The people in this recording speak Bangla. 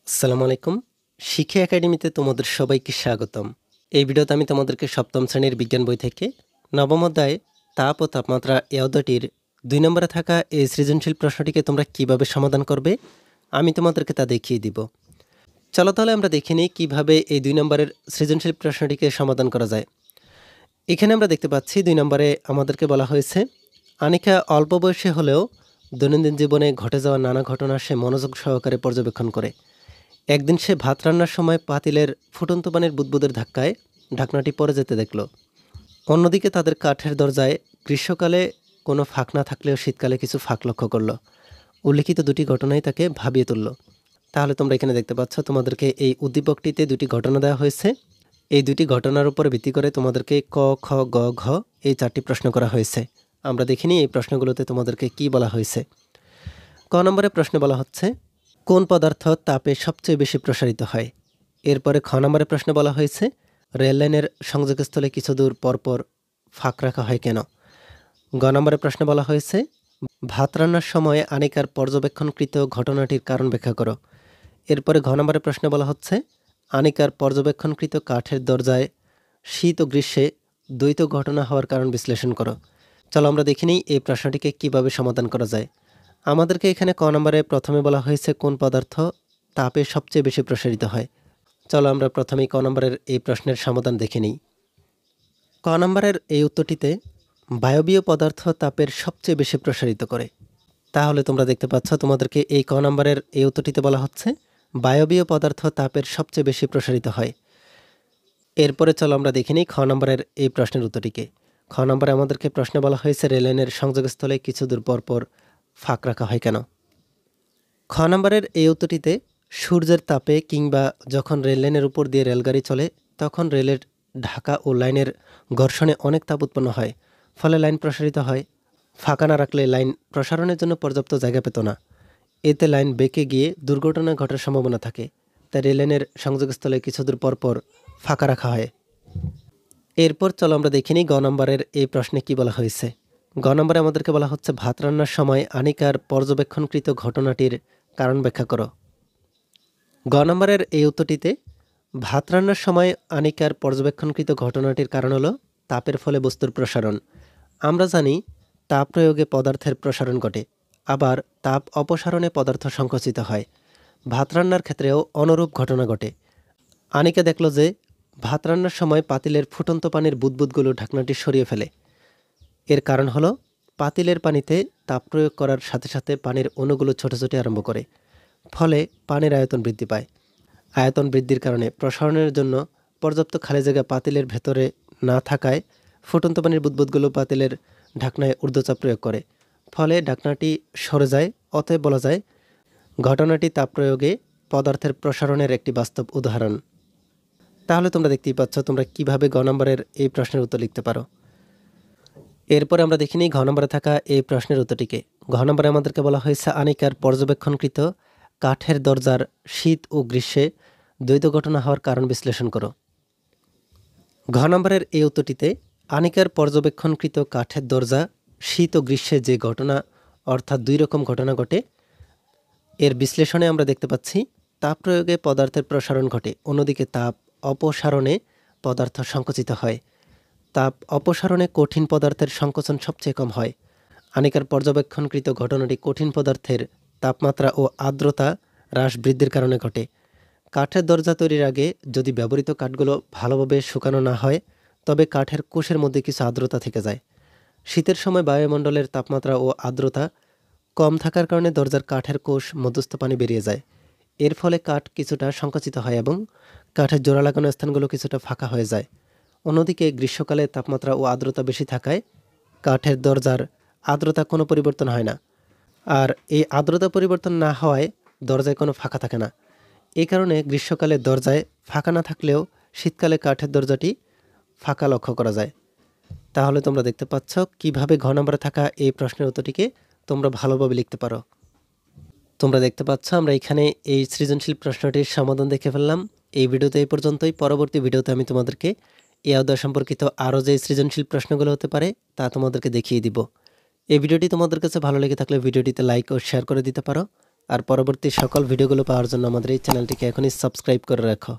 আসসালামু আলাইকুম। শিক্ষা একাডেমিতে তোমাদের সবাইকে স্বাগতম। এই ভিডিওতে আমি তোমাদেরকে সপ্তম শ্রেণীর বিজ্ঞান বই থেকে নবম অধ্যায় তাপ ও তাপমাত্রা এই অধ্যায়টির ২ নম্বরে থাকা এই সৃজনশীল প্রশ্নটিকে তোমরা কিভাবে সমাধান করবে আমি তোমাদেরকে তা দেখিয়ে দিব। চলো তাহলে আমরা দেখে নিই কীভাবে এই ২ নম্বরের সৃজনশীল প্রশ্নটিকে সমাধান করা যায়। এখানে আমরা দেখতে পাচ্ছি ২ নম্বরে আমাদেরকে বলা হয়েছে, আনিকা অল্প বয়সী হলেও দৈনন্দিন জীবনে ঘটে যাওয়া নানা ঘটনা সে মনোযোগ সহকারে পর্যবেক্ষণ করে। একদিন সে ভাত রান্নার সময় পাতিলের ফুটন্ত পানির বুদবুদের ধাক্কায় ঢাকনাটি পড়ে যেতে দেখল। অন্যদিকে তাদের কাঠের দরজায় গ্রীষ্মকালে কোনো ফাঁক না থাকলেও শীতকালে কিছু ফাঁক লক্ষ্য করল। উল্লিখিত দুটি ঘটনাই তাকে ভাবিয়ে তুলল। তাহলে তোমরা এখানে দেখতে পাচ্ছ তোমাদেরকে এই উদ্দীপকটিতে দুটি ঘটনা দেওয়া হয়েছে। এই দুটি ঘটনার উপর ভিত্তি করে তোমাদেরকে ক, খ, গ, ঘ এই 4টি প্রশ্ন করা হয়েছে। আমরা দেখিনি এই প্রশ্নগুলোতে তোমাদেরকে কি বলা হয়েছে। ক নম্বরে প্রশ্নে বলা হচ্ছে, কোন পদার্থ তাপে সবচেয়ে বেশি প্রসারিত হয়? এরপরে খ নম্বরে প্রশ্নে বলা হয়েছে, রেললাইনের সংযোগস্থলে কিছু দূর পরপর ফাঁক রাখা হয় কেন? গ নম্বরে প্রশ্নে বলা হয়েছে, ভাত রান্নার সময় আনিকার পর্যবেক্ষণকৃত ঘটনাটির কারণ ব্যাখ্যা করো। এরপরে ঘ নম্বরে প্রশ্নে বলা হচ্ছে, আনিকার পর্যবেক্ষণকৃত কাঠের দরজায় শীত ও গ্রীষ্মে দ্বৈত ঘটনা হওয়ার কারণ বিশ্লেষণ করো। চলো আমরা দেখে নিই এই প্রশ্নটিকে কিভাবে সমাধান করা যায়। আমাদেরকে এখানে ক নম্বরে প্রথমে বলা হয়েছে কোন পদার্থ তাপে সবচেয়ে বেশি প্রসারিত হয়। চলো আমরা প্রথমেই ক নম্বরের এই প্রশ্নের সমাধান দেখে নিই। ক নম্বরের এই উত্তরটিতে বায়বীয় পদার্থ তাপের সবচেয়ে বেশি প্রসারিত করে। তাহলে তোমরা দেখতে পাচ্ছ তোমাদেরকে এই ক নম্বরের এই উত্তরটিতে বলা হচ্ছে বায়বীয় পদার্থ তাপের সবচেয়ে বেশি প্রসারিত হয়। এরপরে চলো আমরা দেখে নিই খ নম্বরের এই প্রশ্নের উত্তরটিকে। খ নম্বরে আমাদেরকে প্রশ্নে বলা হয়েছে রেললাইনের সংযোগস্থলে কিছু দূর পরপর ফাঁক রাখা হয় কেন? খ নম্বরের এই উত্তরটিতে সূর্যের তাপে কিংবা যখন রেললাইনের উপর দিয়ে রেলগাড়ি চলে তখন রেলের ঢাকা ও লাইনের ঘর্ষণে অনেক তাপ উৎপন্ন হয়, ফলে লাইন প্রসারিত হয়। ফাঁকা না রাখলে লাইন প্রসারণের জন্য পর্যাপ্ত জায়গা পেত না। এতে লাইন বেঁকে গিয়ে দুর্ঘটনা ঘটার সম্ভাবনা থাকে। তাই রেললাইনের সংযোগস্থলে কিছু দূর পরপর ফাঁকা রাখা হয়। এরপর চলো আমরা দেখে নিই গ নম্বরের এই প্রশ্নে কি বলা হয়েছে। গ নম্বরে আমাদেরকে বলা হচ্ছে ভাত রান্নার সময় আনিকার পর্যবেক্ষণকৃত ঘটনাটির কারণ ব্যাখ্যা করো। গ নম্বরের এই উত্তরটিতে ভাত রান্নার সময় আনিকার পর্যবেক্ষণকৃত ঘটনাটির কারণ হলো তাপের ফলে বস্তুর প্রসারণ। আমরা জানি তাপ প্রয়োগে পদার্থের প্রসারণ ঘটে, আবার তাপ অপসারণে পদার্থ সংকুচিত হয়। ভাত রান্নার ক্ষেত্রেও অনুরূপ ঘটনা ঘটে। আনিকা দেখল যে ভাত রান্নার সময় পাতিলের ফুটন্ত পানির বুদবুদগুলো ঢাকনাটি সরিয়ে ফেলে। এর কারণ হলো পাতিলের পানিতে তাপ প্রয়োগ করার সাথে সাথে পানির অণুগুলো ছোটো ছোটো আরম্ভ করে, ফলে পানির আয়তন বৃদ্ধি পায়। আয়তন বৃদ্ধির কারণে প্রসারণের জন্য পর্যাপ্ত খালি জায়গা পাতিলের ভেতরে না থাকায় ফুটন্ত পানির বুদবুদগুলো পাতিলের ঢাকনায় ঊর্ধ্বচাপ প্রয়োগ করে, ফলে ঢাকনাটি সরে যায়। অতএব বলা যায় ঘটনাটি তাপ প্রয়োগে পদার্থের প্রসারণের একটি বাস্তব উদাহরণ। তাহলে তোমরা দেখতেই পাচ্ছ তোমরা কিভাবে গ নম্বরের এই প্রশ্নের উত্তর লিখতে পারো। এরপরে আমরা দেখি নিই ঘ নম্বরে থাকা এই প্রশ্নের উত্তরটিকে। ঘ নম্বরে আমাদেরকে বলা হয়েছে আনিকার পর্যবেক্ষণকৃত কাঠের দরজার শীত ও গ্রীষ্মে দ্বৈত ঘটনা হওয়ার কারণ বিশ্লেষণ করো। ঘ নম্বরের এই উত্তরটিতে আনিকার পর্যবেক্ষণকৃত কাঠের দরজা শীত ও গ্রীষ্মে যে ঘটনা অর্থাৎ দুই রকম ঘটনা ঘটে, এর বিশ্লেষণে আমরা দেখতে পাচ্ছি তাপ প্রয়োগে পদার্থের প্রসারণ ঘটে, অন্যদিকে তাপ অপসারণে পদার্থ সংকুচিত হয়। তাপ অপসারণে কঠিন পদার্থের সংকোচন সবচেয়ে কম হয়। আনিকার পর্যবেক্ষণকৃত ঘটনাটি কঠিন পদার্থের তাপমাত্রা ও আর্দ্রতা হ্রাস বৃদ্ধির কারণে ঘটে। কাঠের দরজা তৈরির আগে যদি ব্যবহৃত কাঠগুলো ভালোভাবে শুকানো না হয় তবে কাঠের কোষের মধ্যে কিছু আর্দ্রতা থেকে যায়। শীতের সময় বায়ুমণ্ডলের তাপমাত্রা ও আর্দ্রতা কম থাকার কারণে দরজার কাঠের কোষ মধ্যস্থ পানি বেরিয়ে যায়। এর ফলে কাঠ কিছুটা সংকুচিত হয় এবং কাঠের জোড়া লাগানো স্থানগুলো কিছুটা ফাঁকা হয়ে যায়। অন্যদিকে গ্রীষ্মকালে তাপমাত্রা ও আর্দ্রতা বেশি থাকায় কাঠের দরজার আর্দ্রতা কোনো পরিবর্তন হয় না। আর এই আর্দ্রতা পরিবর্তন না হওয়ায় দরজায় কোনো ফাঁকা থাকে না। এই কারণে গ্রীষ্মকালে দরজায় ফাঁকা না থাকলেও শীতকালে কাঠের দরজাটি ফাঁকা লক্ষ্য করা যায়। তাহলে তোমরা দেখতে পাচ্ছ কিভাবে ঘ নম্বরে থাকা এই প্রশ্নের উত্তরটিকে তোমরা ভালোভাবে লিখতে পারো। তোমরা দেখতে পাচ্ছ আমরা এখানে এই সৃজনশীল প্রশ্নটির সমাধান দেখে ফেললাম। এই ভিডিওতে এই পর্যন্তই। পরবর্তী ভিডিওতে আমি তোমাদেরকে এই অধ্যায় সম্পর্কিত আরও যে সৃজনশীল প্রশ্নগুলো হতে পারে তা তোমাদেরকে দেখিয়ে দিব। এই ভিডিওটি তোমাদের কাছে ভালো লেগে থাকলে ভিডিওটিতে লাইক ও শেয়ার করে দিতে পারো। আর পরবর্তী সকল ভিডিওগুলো পাওয়ার জন্য আমাদের এই চ্যানেলটিকে এখনই সাবস্ক্রাইব করে রাখো।